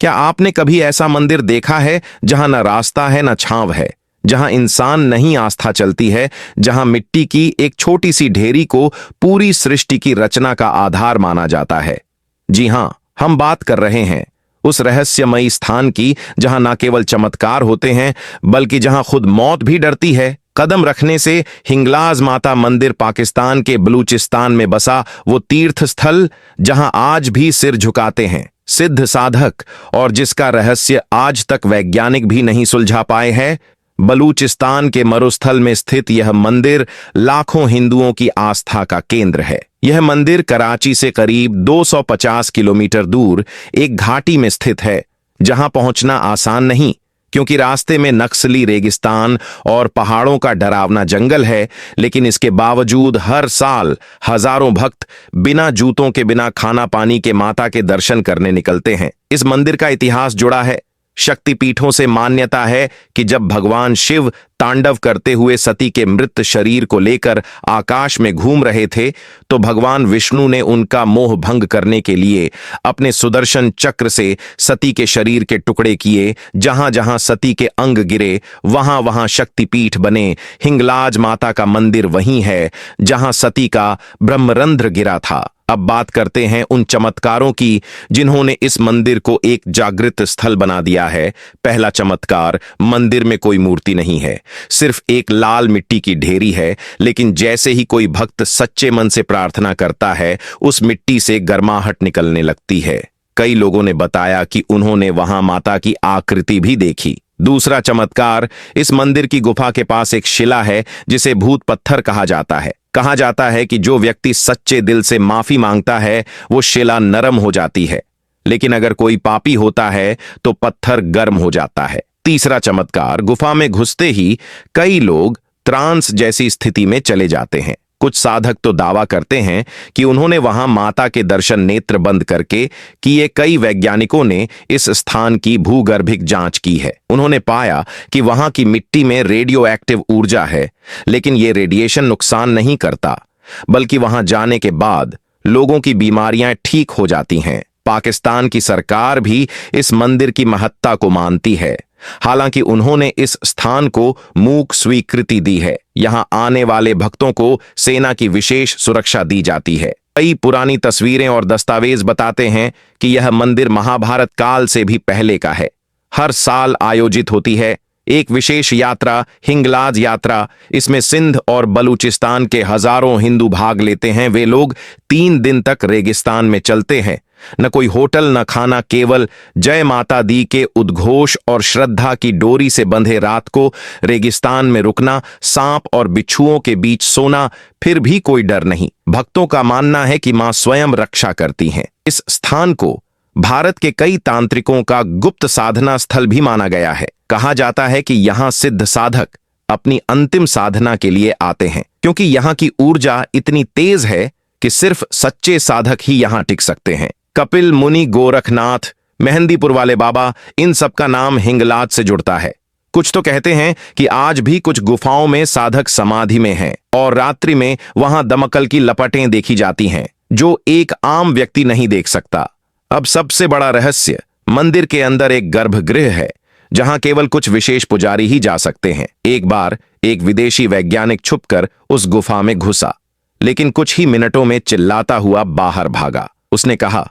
क्या आपने कभी ऐसा मंदिर देखा है जहां न रास्ता है न छांव है, जहां इंसान नहीं आस्था चलती है, जहां मिट्टी की एक छोटी सी ढेरी को पूरी सृष्टि की रचना का आधार माना जाता है? जी हां, हम बात कर रहे हैं उस रहस्यमयी स्थान की जहां न केवल चमत्कार होते हैं बल्कि जहां खुद मौत भी डरती है कदम रखने से। हिंगलाज माता मंदिर पाकिस्तान के बलूचिस्तान में बसा वो तीर्थ स्थल जहां आज भी सिर झुकाते हैं सिद्ध साधक, और जिसका रहस्य आज तक वैज्ञानिक भी नहीं सुलझा पाए हैं। बलूचिस्तान के मरुस्थल में स्थित यह मंदिर लाखों हिंदुओं की आस्था का केंद्र है। यह मंदिर कराची से करीब 250 किलोमीटर दूर एक घाटी में स्थित है, जहां पहुंचना आसान नहीं, क्योंकि रास्ते में नक्सली रेगिस्तान और पहाड़ों का डरावना जंगल है। लेकिन इसके बावजूद हर साल हजारों भक्त बिना जूतों के, बिना खाना पानी के माता के दर्शन करने निकलते हैं। इस मंदिर का इतिहास जुड़ा है शक्तिपीठों से। मान्यता है कि जब भगवान शिव तांडव करते हुए सती के मृत शरीर को लेकर आकाश में घूम रहे थे, तो भगवान विष्णु ने उनका मोह भंग करने के लिए अपने सुदर्शन चक्र से सती के शरीर के टुकड़े किए। जहां जहां सती के अंग गिरे वहां वहां शक्तिपीठ बने। हिंगलाज माता का मंदिर वहीं है जहां सती का ब्रह्मरंध्र गिरा था। अब बात करते हैं उन चमत्कारों की जिन्होंने इस मंदिर को एक जागृत स्थल बना दिया है। पहला चमत्कार, मंदिर में कोई मूर्ति नहीं है, सिर्फ एक लाल मिट्टी की ढेरी है। लेकिन जैसे ही कोई भक्त सच्चे मन से प्रार्थना करता है, उस मिट्टी से गर्माहट निकलने लगती है। कई लोगों ने बताया कि उन्होंने वहां माता की आकृति भी देखी। दूसरा चमत्कार, इस मंदिर की गुफा के पास एक शिला है जिसे भूत पत्थर कहा जाता है। कहा जाता है कि जो व्यक्ति सच्चे दिल से माफी मांगता है वो शिला नरम हो जाती है, लेकिन अगर कोई पापी होता है तो पत्थर गर्म हो जाता है। तीसरा चमत्कार, गुफा में घुसते ही कई लोग ट्रांस जैसी स्थिति में चले जाते हैं। कुछ साधक तो दावा करते हैं कि उन्होंने वहां माता के दर्शन नेत्र बंद करके किए। कई वैज्ञानिकों ने इस स्थान की भूगर्भिक जांच की है। उन्होंने पाया कि वहां की मिट्टी में रेडियो एक्टिव ऊर्जा है, लेकिन यह रेडिएशन नुकसान नहीं करता, बल्कि वहां जाने के बाद लोगों की बीमारियां ठीक हो जाती हैं। पाकिस्तान की सरकार भी इस मंदिर की महत्ता को मानती है, हालांकि उन्होंने इस स्थान को मूक स्वीकृति दी है। यहां आने वाले भक्तों को सेना की विशेष सुरक्षा दी जाती है। कई पुरानी तस्वीरें और दस्तावेज बताते हैं कि यह मंदिर महाभारत काल से भी पहले का है। हर साल आयोजित होती है एक विशेष यात्रा, हिंगलाज यात्रा। इसमें सिंध और बलूचिस्तान के हजारों हिंदू भाग लेते हैं। वे लोग 3 दिन तक रेगिस्तान में चलते हैं। न कोई होटल न खाना, केवल जय माता दी के उद्घोष और श्रद्धा की डोरी से बंधे रात को रेगिस्तान में रुकना, सांप और बिच्छुओं के बीच सोना, फिर भी कोई डर नहीं। भक्तों का मानना है कि मां स्वयं रक्षा करती हैं। इस स्थान को भारत के कई तांत्रिकों का गुप्त साधना स्थल भी माना गया है। कहा जाता है कि यहां सिद्ध साधक अपनी अंतिम साधना के लिए आते हैं, क्योंकि यहां की ऊर्जा इतनी तेज है कि सिर्फ सच्चे साधक ही यहां टिक सकते हैं। कपिल मुनि, गोरखनाथ, मेहंदीपुर वाले बाबा, इन सब का नाम हिंगलाज से जुड़ता है। कुछ तो कहते हैं कि आज भी कुछ गुफाओं में साधक समाधि में हैं और रात्रि में वहां दमकल की लपटें देखी जाती हैं, जो एक आम व्यक्ति नहीं देख सकता। अब सबसे बड़ा रहस्य, मंदिर के अंदर एक गर्भगृह है जहां केवल कुछ विशेष पुजारी ही जा सकते हैं। एक बार एक विदेशी वैज्ञानिक छुपकर उस गुफा में घुसा, लेकिन कुछ ही मिनटों में चिल्लाता हुआ बाहर भागा। उसने कहा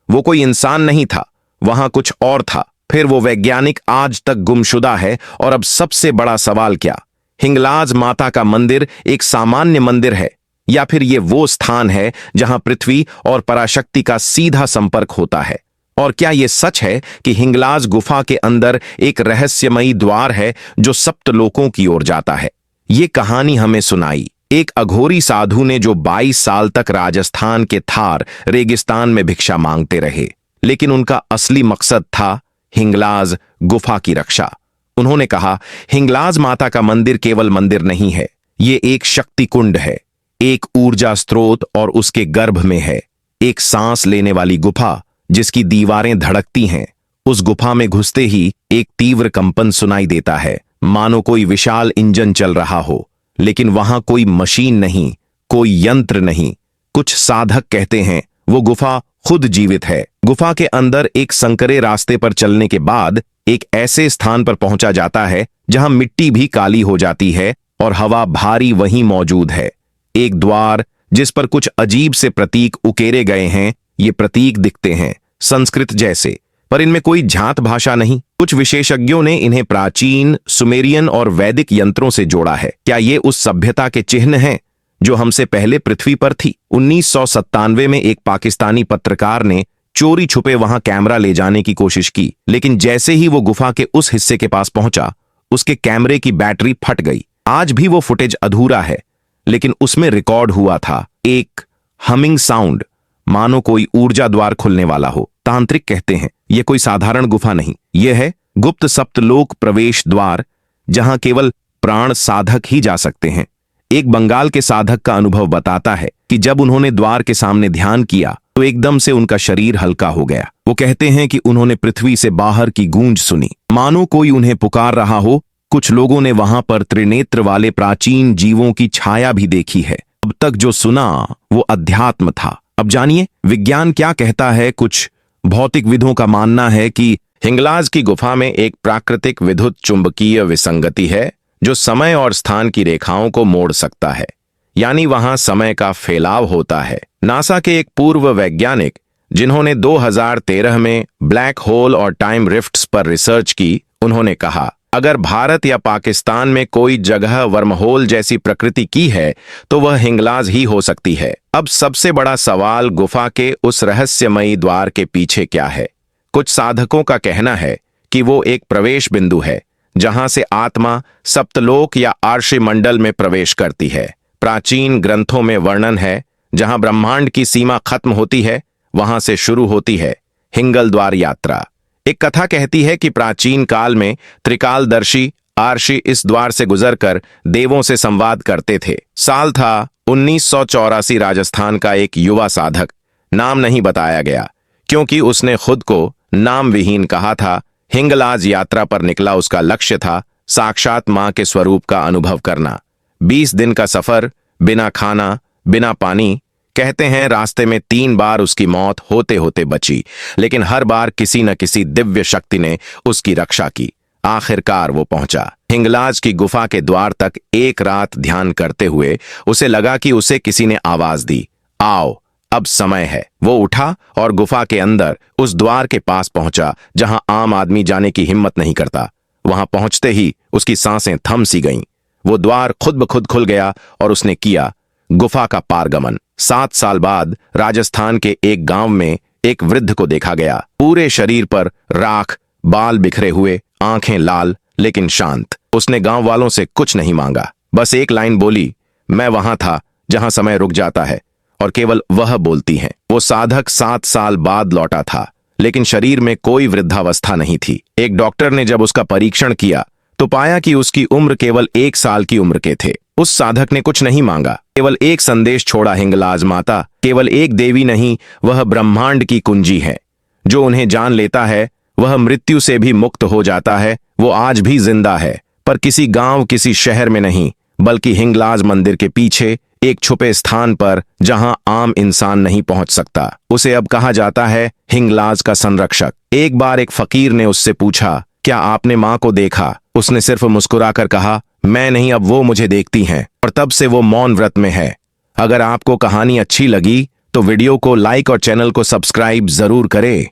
वो कोई इंसान नहीं था, वहां कुछ और था। फिर वो वैज्ञानिक आज तक गुमशुदा है। और अब सबसे बड़ा सवाल क्या, हिंगलाज माता का मंदिर एक सामान्य मंदिर है या फिर ये वो स्थान है जहां पृथ्वी और पराशक्ति का सीधा संपर्क होता है? और क्या यह सच है कि हिंगलाज गुफा के अंदर एक रहस्यमयी द्वार है जो सप्तलोकों की ओर जाता है? ये कहानी हमें सुनाई एक अघोरी साधु ने, जो 22 साल तक राजस्थान के थार रेगिस्तान में भिक्षा मांगते रहे, लेकिन उनका असली मकसद था हिंगलाज गुफा की रक्षा। उन्होंने कहा, हिंगलाज माता का मंदिर केवल मंदिर नहीं है, ये एक शक्ति कुंड है, एक ऊर्जा स्रोत, और उसके गर्भ में है एक सांस लेने वाली गुफा जिसकी दीवारें धड़कती हैं। उस गुफा में घुसते ही एक तीव्र कंपन सुनाई देता है, मानो कोई विशाल इंजन चल रहा हो। लेकिन वहां कोई मशीन नहीं, कोई यंत्र नहीं। कुछ साधक कहते हैं वो गुफा खुद जीवित है। गुफा के अंदर एक संकरे रास्ते पर चलने के बाद एक ऐसे स्थान पर पहुंचा जाता है जहां मिट्टी भी काली हो जाती है और हवा भारी वहीं मौजूद है। एक द्वार जिस पर कुछ अजीब से प्रतीक उकेरे गए हैं। ये प्रतीक दिखते हैं संस्कृत जैसे, पर इनमें कोई झात भाषा नहीं। कुछ विशेषज्ञों ने इन्हें प्राचीन सुमेरियन और वैदिक यंत्रों से जोड़ा है। क्या ये उस सभ्यता के चिन्ह हैं जो हमसे पहले पृथ्वी पर थी? 1997 में एक पाकिस्तानी पत्रकार ने चोरी छुपे वहां कैमरा ले जाने की कोशिश की, लेकिन जैसे ही वो गुफा के उस हिस्से के पास पहुंचा, उसके कैमरे की बैटरी फट गई। आज भी वो फुटेज अधूरा है, लेकिन उसमें रिकॉर्ड हुआ था एक हमिंग साउंड, मानो कोई ऊर्जा द्वार खुलने वाला हो। तांत्रिक कहते हैं यह कोई साधारण गुफा नहीं, यह है गुप्त सप्तलोक प्रवेश द्वार, जहां केवल प्राण साधक ही जा सकते हैं। एक बंगाल के साधक का अनुभव बताता है कि जब उन्होंने द्वार के सामने ध्यान किया तो एकदम से उनका शरीर हल्का हो गया। वो कहते हैं कि उन्होंने पृथ्वी से बाहर की गूंज सुनी, मानो कोई उन्हें पुकार रहा हो। कुछ लोगों ने वहां पर त्रिनेत्र वाले प्राचीन जीवों की छाया भी देखी है। अब तक जो सुना वो अध्यात्म था। अब जानिए विज्ञान क्या कहता है। कुछ भौतिकविदों का मानना है कि हिंगलाज की गुफा में एक प्राकृतिक विद्युत चुंबकीय विसंगति है जो समय और स्थान की रेखाओं को मोड़ सकता है, यानी वहां समय का फैलाव होता है। नासा के एक पूर्व वैज्ञानिक जिन्होंने 2013 में ब्लैक होल और टाइम रिफ्ट्स पर रिसर्च की, उन्होंने कहा अगर भारत या पाकिस्तान में कोई जगह वर्महोल जैसी प्रकृति की है तो वह हिंगलाज ही हो सकती है। अब सबसे बड़ा सवाल गुफा के उस रहस्यमयी द्वार के पीछे क्या है। कुछ साधकों का कहना है कि वो एक प्रवेश बिंदु है जहां से आत्मा सप्तलोक या आर्षि मंडल में प्रवेश करती है। प्राचीन ग्रंथों में वर्णन है जहां ब्रह्मांड की सीमा खत्म होती है वहां से शुरू होती है हिंगल द्वार यात्रा। एक कथा कहती है कि प्राचीन काल में त्रिकालदर्शी आर्षि इस द्वार से गुजरकर देवों से संवाद करते थे। साल था 1984। राजस्थान का एक युवा साधक, नाम नहीं बताया गया क्योंकि उसने खुद को नाम विहीन कहा था, हिंगलाज यात्रा पर निकला। उसका लक्ष्य था साक्षात मां के स्वरूप का अनुभव करना। 20 दिन का सफर, बिना खाना बिना पानी। कहते हैं रास्ते में 3 बार उसकी मौत होते होते बची, लेकिन हर बार किसी न किसी दिव्य शक्ति ने उसकी रक्षा की। आखिरकार वो पहुंचा हिंगलाज की गुफा के द्वार तक। एक रात ध्यान करते हुए उसे लगा कि उसे किसी ने आवाज दी, आओ अब समय है। वो उठा और गुफा के अंदर उस द्वार के पास पहुंचा जहां आम आदमी जाने की हिम्मत नहीं करता। वहां पहुंचते ही उसकी सांसें थम सी गईं। वो द्वार खुद ब खुद खुल गया और उसने किया गुफा का पारगमन। 7 साल बाद राजस्थान के एक गांव में एक वृद्ध को देखा गया। पूरे शरीर पर राख, बाल बिखरे हुए, आंखें लाल लेकिन शांत। उसने गांव वालों से कुछ नहीं मांगा, बस एक लाइन बोली, मैं वहां था जहां समय रुक जाता है और केवल वह बोलती हैं। वो साधक 7 साल बाद लौटा था, लेकिन शरीर में कोई वृद्धावस्था नहीं थी। एक डॉक्टर ने जब उसका परीक्षण किया तो पाया कि उसकी उम्र केवल 1 साल की उम्र के थे। उस साधक ने कुछ नहीं मांगा, केवल एक संदेश छोड़ा, हिंगलाज माता केवल एक देवी नहीं, वह ब्रह्मांड की कुंजी है। जो उन्हें जान लेता है वह मृत्यु से भी मुक्त हो जाता है। वो आज भी जिंदा है, पर किसी गांव, किसी शहर में नहीं, बल्कि हिंगलाज मंदिर के पीछे एक छुपे स्थान पर जहां आम इंसान नहीं पहुंच सकता। उसे अब कहा जाता है हिंगलाज का संरक्षक। एक बार एक फकीर ने उससे पूछा, क्या आपने मां को देखा? उसने सिर्फ मुस्कुराकर कहा, मैं नहीं, अब वो मुझे देखती हैं। और तब से वो मौन व्रत में है। अगर आपको कहानी अच्छी लगी तो वीडियो को लाइक और चैनल को सब्सक्राइब जरूर करें।